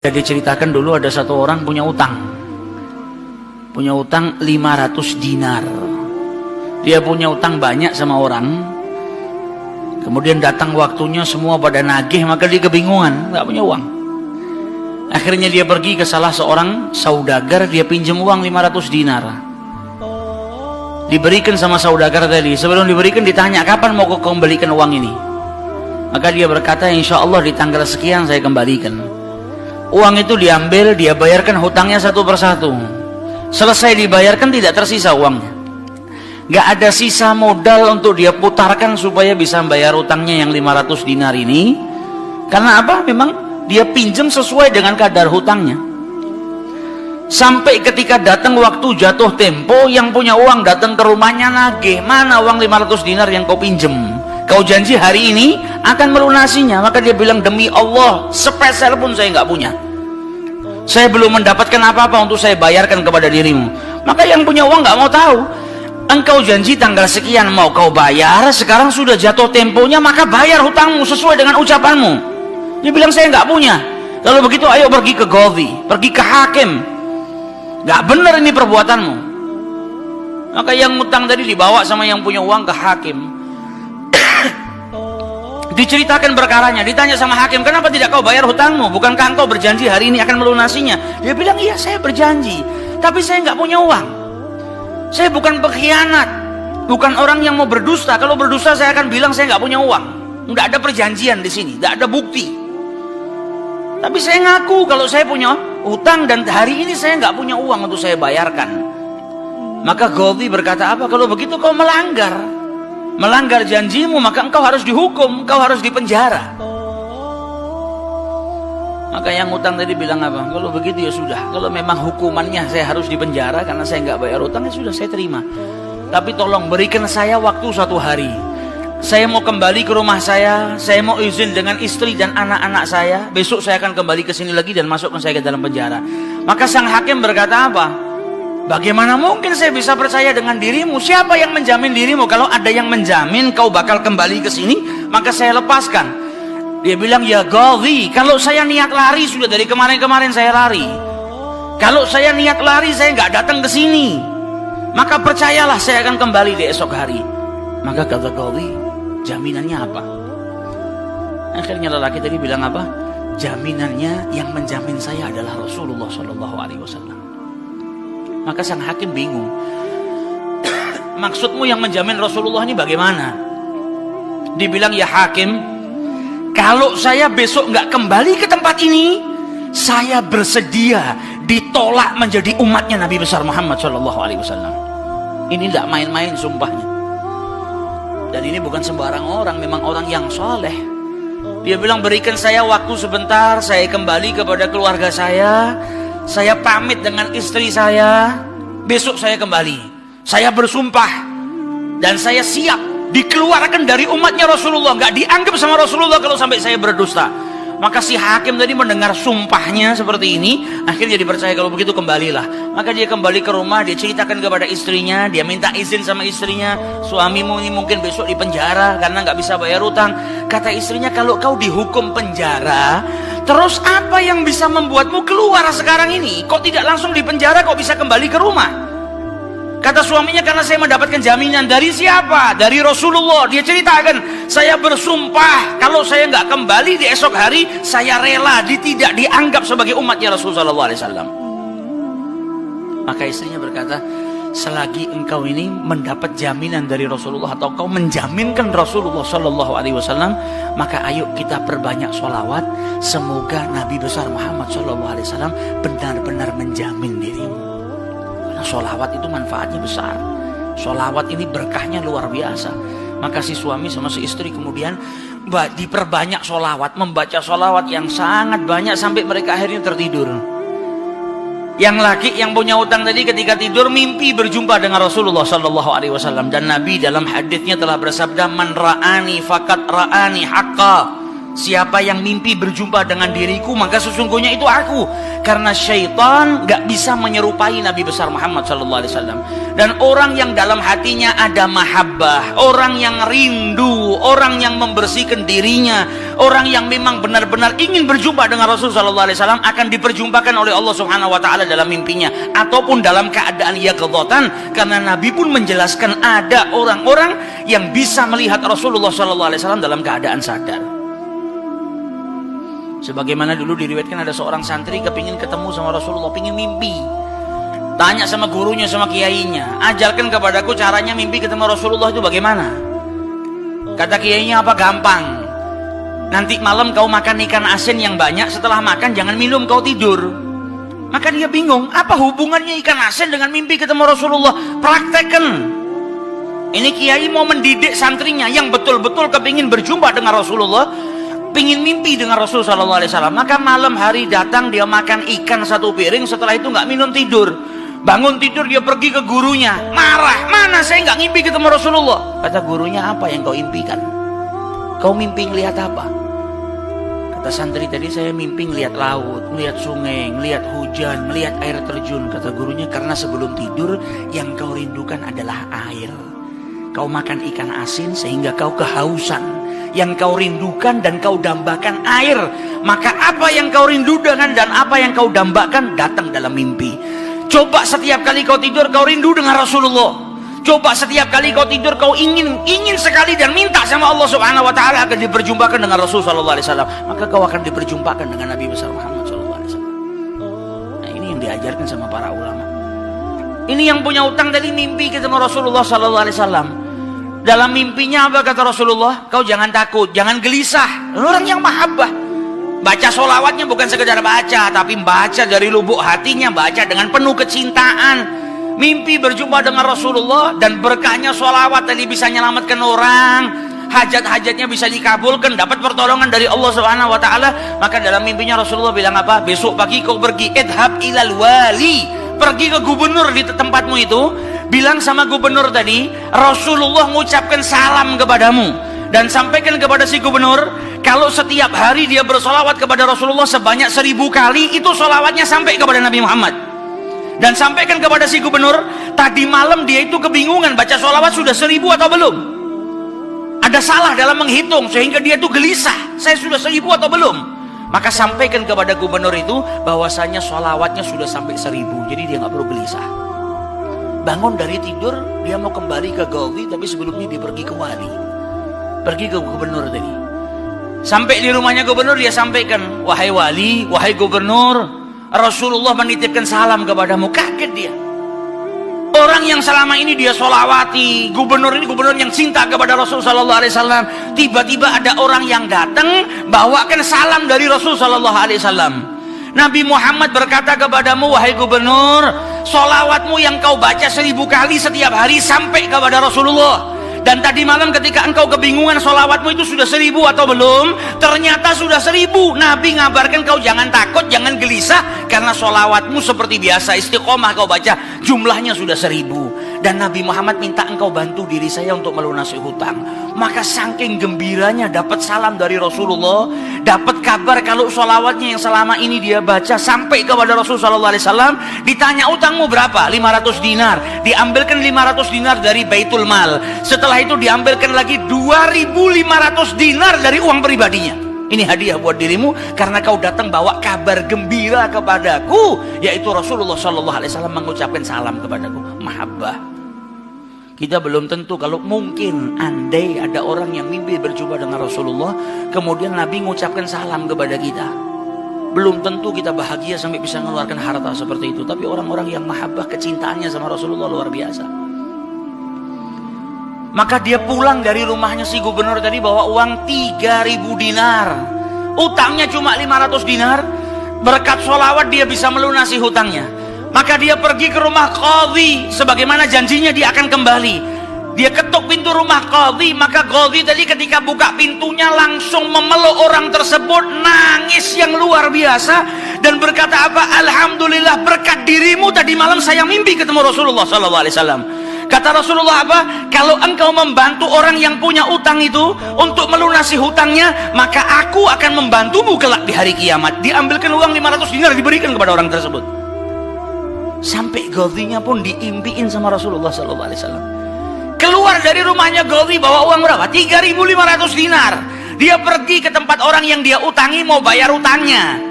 Diceritakan dulu ada satu orang punya utang 500 dinar. Dia punya utang banyak sama orang, kemudian datang waktunya semua pada nagih, maka dia kebingungan, nggak punya uang. Akhirnya dia pergi ke salah seorang saudagar, dia pinjam uang 500 dinar. Diberikan sama saudagar tadi. Sebelum diberikan ditanya, kapan mau kau kembalikan uang ini? Maka dia berkata, insya Allah di tanggal sekian saya kembalikan. Uang itu diambil, dia bayarkan hutangnya satu persatu. Selesai dibayarkan tidak tersisa uangnya, nggak ada sisa modal untuk dia putarkan supaya bisa bayar utangnya yang 500 dinar ini. Karena apa? Memang dia pinjam sesuai dengan kadar hutangnya. Sampai ketika datang waktu jatuh tempo, yang punya uang datang ke rumahnya nagih, mana uang 500 dinar yang kau pinjam? Kau janji hari ini akan melunasinya. Maka dia bilang, demi Allah sepeser pun saya nggak punya. Saya belum mendapatkan apa-apa untuk saya bayarkan kepada dirimu. Maka yang punya uang nggak mau tahu. Engkau janji tanggal sekian mau kau bayar, sekarang sudah jatuh temponya, maka bayar hutangmu sesuai dengan ucapanmu. Dia bilang, saya nggak punya. Kalau begitu ayo pergi ke Qadhi, pergi ke hakim. Nggak benar ini perbuatanmu. Maka yang utang tadi dibawa sama yang punya uang ke hakim. Diceritakan perkaranya, ditanya sama hakim, kenapa tidak kau bayar hutangmu? Bukankah engkau berjanji hari ini akan melunasinya? Dia bilang, iya saya berjanji, tapi saya nggak punya uang. Saya bukan pengkhianat, bukan orang yang mau berdusta. Kalau berdusta saya akan bilang saya nggak punya uang. Nggak ada perjanjian di sini, nggak ada bukti. Tapi saya ngaku kalau saya punya hutang dan hari ini saya nggak punya uang untuk saya bayarkan. Maka Qadhi berkata, apa? Kalau begitu kau melanggar janjimu, maka engkau harus dihukum, engkau harus dipenjara. Maka yang utang tadi bilang apa? Kalau begitu ya sudah, kalau memang hukumannya saya harus dipenjara karena saya nggak bayar utang, ya sudah saya terima. Tapi tolong berikan saya waktu 1 hari. Saya mau kembali ke rumah saya mau izin dengan istri dan anak-anak saya. Besok saya akan kembali ke sini lagi dan masukkan saya ke dalam penjara. Maka sang hakim berkata apa? Bagaimana mungkin saya bisa percaya dengan dirimu? Siapa yang menjamin dirimu? Kalau ada yang menjamin kau bakal kembali ke sini, maka saya lepaskan. Dia bilang, ya Qadhi, kalau saya niat lari sudah dari kemarin-kemarin saya lari. Kalau saya niat lari saya nggak datang ke sini. Maka percayalah saya akan kembali di esok hari. Maka kata Qadhi, jaminannya apa? Akhirnya lelaki tadi bilang apa? Jaminannya yang menjamin saya adalah Rasulullah SAW. Maka sang hakim bingung. Maksudmu yang menjamin Rasulullah ini bagaimana? Dibilang, ya hakim, kalau saya besok nggak kembali ke tempat ini, saya bersedia ditolak menjadi umatnya Nabi besar Muhammad SAW. Ini tidak main-main sumpahnya. Dan ini bukan sembarang orang, memang orang yang soleh. Dia bilang, berikan saya waktu sebentar, saya kembali kepada keluarga saya pamit dengan istri saya, besok saya kembali. Saya bersumpah dan saya siap dikeluarkan dari umatnya Rasulullah, nggak dianggap sama Rasulullah kalau sampai saya berdusta. Maka si hakim tadi mendengar sumpahnya seperti ini, akhirnya dipercaya. Kalau begitu kembalilah. Maka dia kembali ke rumah, dia ceritakan kepada istrinya, dia minta izin sama istrinya, suamimu ini mungkin besok di penjara karena nggak bisa bayar utang. Kata istrinya, kalau kau dihukum penjara, terus apa yang bisa membuatmu keluar sekarang ini? Kok tidak langsung di penjara, kok bisa kembali ke rumah? Kata suaminya, karena saya mendapatkan jaminan. Dari siapa? Dari Rasulullah. Dia ceritakan, saya bersumpah kalau saya nggak kembali di esok hari, saya rela tidak dianggap sebagai umatnya Rasulullah SAW. Maka istrinya berkata, selagi engkau ini mendapat jaminan dari Rasulullah atau kau menjaminkan Rasulullah SAW, maka ayo kita perbanyak sholawat. Semoga Nabi besar Muhammad SAW benar-benar menjamin dirimu. Karena sholawat itu manfaatnya besar. Sholawat ini berkahnya luar biasa. Maka si suami sama si istri kemudian diperbanyak sholawat, membaca sholawat yang sangat banyak sampai mereka akhirnya tertidur. Yang laki yang punya utang tadi ketika tidur mimpi berjumpa dengan Rasulullah SAW, dan Nabi dalam haditsnya telah bersabda, man ra'ani fakat ra'ani haqqa. Siapa yang mimpi berjumpa dengan diriku, maka sesungguhnya itu aku. Karena syaitan gak bisa menyerupai Nabi besar Muhammad SAW. Dan orang yang dalam hatinya ada mahabbah, orang yang rindu, orang yang membersihkan dirinya, orang yang memang benar-benar ingin berjumpa dengan Rasul SAW, akan diperjumpakan oleh Allah Subhanahu Wa Taala dalam mimpinya ataupun dalam keadaan yaqdzatan. Karena Nabi pun menjelaskan ada orang-orang yang bisa melihat Rasulullah SAW dalam keadaan sadar. Sebagaimana dulu diriwayatkan ada seorang santri kepingin ketemu sama Rasulullah, pingin mimpi. Tanya sama gurunya, sama kiainya, ajarkan kepadaku caranya mimpi ketemu Rasulullah itu bagaimana. Kata kiainya, apa? Gampang. Nanti malam kau makan ikan asin yang banyak, setelah makan jangan minum, kau tidur. Maka dia bingung, apa hubungannya ikan asin dengan mimpi ketemu Rasulullah? Praktekkan. Ini kiai mau mendidik santrinya yang betul-betul kepingin berjumpa dengan Rasulullah, pingin mimpi dengan Rasul SAW. Maka malam hari datang, dia makan ikan satu piring, setelah itu nggak minum, tidur. Bangun tidur, dia pergi ke gurunya, marah, mana saya nggak ngimpi ketemu Rasulullah. Kata gurunya, apa yang kau impikan? Kau mimpi ngelihat apa? Kata santri tadi, saya mimpi ngelihat laut, ngelihat sungai, ngelihat hujan, ngelihat air terjun. Kata gurunya, karena sebelum tidur yang kau rindukan adalah air. Kau makan ikan asin sehingga kau kehausan. Yang kau rindukan dan kau dambakan air. Maka apa yang kau rindukan dan apa yang kau dambakan datang dalam mimpi. Coba setiap kali kau tidur kau rindu dengan Rasulullah. Coba setiap kali kau tidur kau ingin sekali dan minta sama Allah Subhanahu Wa Taala akan diperjumpakan dengan Rasul Sallallahu Alaihi Wasallam. Maka kau akan diperjumpakan dengan Nabi besar Muhammad Sallallahu Alaihi Wasallam. Nah, ini yang diajarkan sama para ulama. Ini yang punya utang tadi mimpi ketemu Rasulullah Sallallahu Alaihi Wasallam. Dalam mimpinya apa kata Rasulullah? Kau jangan takut, jangan gelisah. Orang yang mahabbah, baca sholawatnya bukan sekedar baca, tapi baca dari lubuk hatinya, baca dengan penuh kecintaan. Mimpi berjumpa dengan Rasulullah dan berkahnya sholawat tadi bisa menyelamatkan orang, hajat-hajatnya bisa dikabulkan, dapat pertolongan dari Allah Subhanahu Wa Taala. Maka dalam mimpinya Rasulullah bilang apa? Besok pagi kau pergi, idhab ilal wali, pergi ke gubernur di tempatmu itu. Bilang sama gubernur tadi, Rasulullah mengucapkan salam kepadamu. Dan sampaikan kepada si gubernur, kalau setiap hari dia bersolawat kepada Rasulullah sebanyak 1000 kali, itu solawatnya sampai kepada Nabi Muhammad. Dan sampaikan kepada si gubernur, tadi malam dia itu kebingungan, baca solawat sudah 1000 atau belum. Ada salah dalam menghitung, sehingga dia itu gelisah, saya sudah 1000 atau belum. Maka sampaikan kepada gubernur itu, bahwasanya solawatnya sudah sampai 1000, jadi dia nggak perlu gelisah. Bangun dari tidur, dia mau kembali ke Gaudi, tapi sebelumnya dia pergi ke wali, pergi ke gubernur tadi. Sampai di rumahnya gubernur, dia sampaikan, wahai wali, wahai gubernur, Rasulullah menitipkan salam kepadamu. Kaget dia. Orang yang selama ini dia solawati, gubernur ini gubernur yang cinta kepada Rasul Sallallahu Alaihi Wasallam, tiba-tiba ada orang yang datang bawakan salam dari Rasul Sallallahu Alaihi Wasallam. Nabi Muhammad berkata kepadamu, wahai gubernur, solawatmu yang kau baca 1000 kali setiap hari sampai kepada Rasulullah. Dan tadi malam ketika engkau kebingungan solawatmu itu sudah 1000 atau belum, ternyata sudah 1000. Nabi ngabarkan kau jangan takut, jangan gelisah, karena solawatmu seperti biasa, istiqomah kau baca, jumlahnya sudah 1000. Dan Nabi Muhammad minta engkau bantu diri saya untuk melunasi hutang. Maka saking gembiranya dapat salam dari Rasulullah, dapat kabar kalau solawatnya yang selama ini dia baca sampai kepada Rasul Sallallahu Alaihi Wasallam. Ditanya utangmu berapa? 500 dinar. Diambilkan 500 dinar dari Baitul Mal. Setelah itu diambilkan lagi 2500 dinar dari uang pribadinya. Ini hadiah buat dirimu karena kau datang bawa kabar gembira kepadaku, yaitu Rasulullah Sallallahu Alaihi Wasallam mengucapkan salam kepadaku. Mahabbah. Kita belum tentu, kalau mungkin andai ada orang yang mimpi berjumpa dengan Rasulullah, kemudian Nabi mengucapkan salam kepada kita, belum tentu kita bahagia sampai bisa mengeluarkan harta seperti itu. Tapi orang-orang yang mahabbah, kecintaannya sama Rasulullah luar biasa. Maka dia pulang dari rumahnya si gubernur tadi bawa uang 3000 dinar. Utangnya cuma 500 dinar. Berkat sholawat dia bisa melunasi hutangnya. Maka dia pergi ke rumah qadhi, sebagaimana janjinya dia akan kembali. Dia ketuk pintu rumah qadhi, maka qadhi tadi ketika buka pintunya langsung memeluk orang tersebut, nangis yang luar biasa dan berkata apa? Alhamdulillah, berkat dirimu tadi malam saya mimpi ketemu Rasulullah SAW. Kata Kata Rasulullah apa? Kalau engkau membantu orang yang punya utang itu untuk melunasi hutangnya, maka aku akan membantumu kelak di hari kiamat. Diambilkan uang 500 dinar, diberikan kepada orang tersebut. Sampai Ghazinya pun diimpiin sama Rasulullah SAW. Keluar dari rumahnya Ghazi bawa uang berapa? 3.500 dinar. Dia pergi ke tempat orang yang dia utangi mau bayar utangnya.